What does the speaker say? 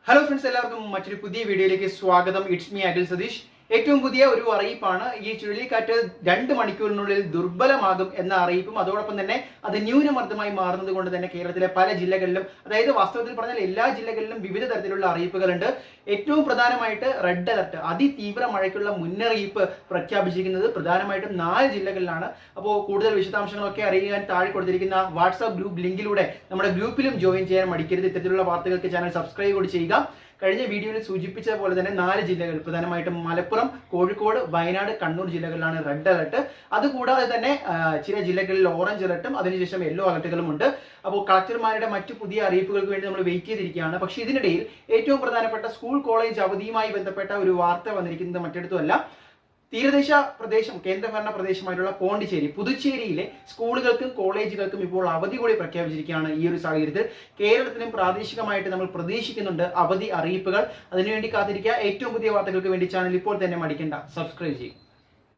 Hello friends, എല്ലാവർക്കും മറ്റൊരു പുതിയ വീഡിയോയിലേക്ക് സ്വാഗതം. It's me Akhil Satheesh. ഏറ്റവും പുതിയ ഒരു അറിയിപ്പാണ്. ഈ ചുഴലിക്കാറ്റ് 2 മണിക്കൂറിനുള്ളിൽ ദുർബലമാകും എന്ന അറിയിപ്പും അതോടൊപ്പം തന്നെ അത് ന്യൂനമർദ്ദമായി മാറുന്നത് കൊണ്ട് തന്നെ കേരളത്തിലെ പല ജില്ലകളിലും, അതായത് വാസ്തവത്തിൽ പറഞ്ഞാൽ എല്ലാ ജില്ലകളിലും വിവിധ തരത്തിലുള്ള അറിയിപ്പുകളുണ്ട്. ഏറ്റവും പ്രധാനമായിട്ട് റെഡ് അലർട്ട്, അതിതീവ്ര മഴയ്ക്കുള്ള മുന്നറിയിപ്പ് പ്രഖ്യാപിച്ചിരിക്കുന്നത് പ്രധാനമായിട്ടും 4 ജില്ലകളിലാണ്. അപ്പോൾ കൂടുതൽ വിശദാംശങ്ങളൊക്കെ അറിയാൻ താഴെ കൊടുത്തിരിക്കുന്ന വാട്സ്ആപ്പ് ഗ്രൂപ്പ് ലിങ്കിലൂടെ നമ്മുടെ ഗ്രൂപ്പിലും ജോയിൻ ചെയ്യാൻ മടിക്കരുത്. ഇത്തരത്തിലുള്ള വാർത്തകൾക്ക് ചാനൽ സബ്സ്ക്രൈബ് കൂടി ചെയ്യുക. കഴിഞ്ഞ വീഡിയോയിൽ സൂചിപ്പിച്ചതുപോലെ തന്നെ 4 ജില്ലകൾ, പ്രധാനമായിട്ടും മലപ്പുറം, കോഴിക്കോട്, വയനാട്, കണ്ണൂർ ജില്ലകളിലാണ് റെഡ് അലർട്ട്. അതുകൂടാതെ തന്നെ ചില ജില്ലകളിൽ ഓറഞ്ച് അലർട്ടും അതിനുശേഷം യെല്ലോ അലർട്ടുകളും ഉണ്ട്. അപ്പോൾ കളക്ടർമാരുടെ മറ്റു പുതിയ അറിയിപ്പുകൾക്ക് വേണ്ടി നമ്മൾ വെയിറ്റ് ചെയ്തിരിക്കുകയാണ്. പക്ഷേ ഇതിനിടയിൽ ഏറ്റവും പ്രധാനപ്പെട്ട സ്കൂൾ കോളേജ് അവധിയുമായി ബന്ധപ്പെട്ട ഒരു വാർത്ത വന്നിരിക്കുന്നത് മറ്റിടത്തുമല്ല. തീരദേശ പ്രദേശം, കേന്ദ്രഭരണ പ്രദേശമായിട്ടുള്ള പോണ്ടിച്ചേരി, പുതുച്ചേരിയിലെ സ്കൂളുകൾക്കും കോളേജുകൾക്കും ഇപ്പോൾ അവധി കൂടി പ്രഖ്യാപിച്ചിരിക്കുകയാണ്. ഈ ഒരു സാഹചര്യത്തിൽ കേരളത്തിലും പ്രാദേശികമായിട്ട് നമ്മൾ പ്രതീക്ഷിക്കുന്നുണ്ട് അവധി അറിയിപ്പുകൾ. അതിനുവേണ്ടി കാത്തിരിക്കുക. ഏറ്റവും പുതിയ വാർത്തകൾക്ക് വേണ്ടി ചാനൽ ഇപ്പോൾ തന്നെ മടിക്കേണ്ട, സബ്സ്ക്രൈബ് ചെയ്യും.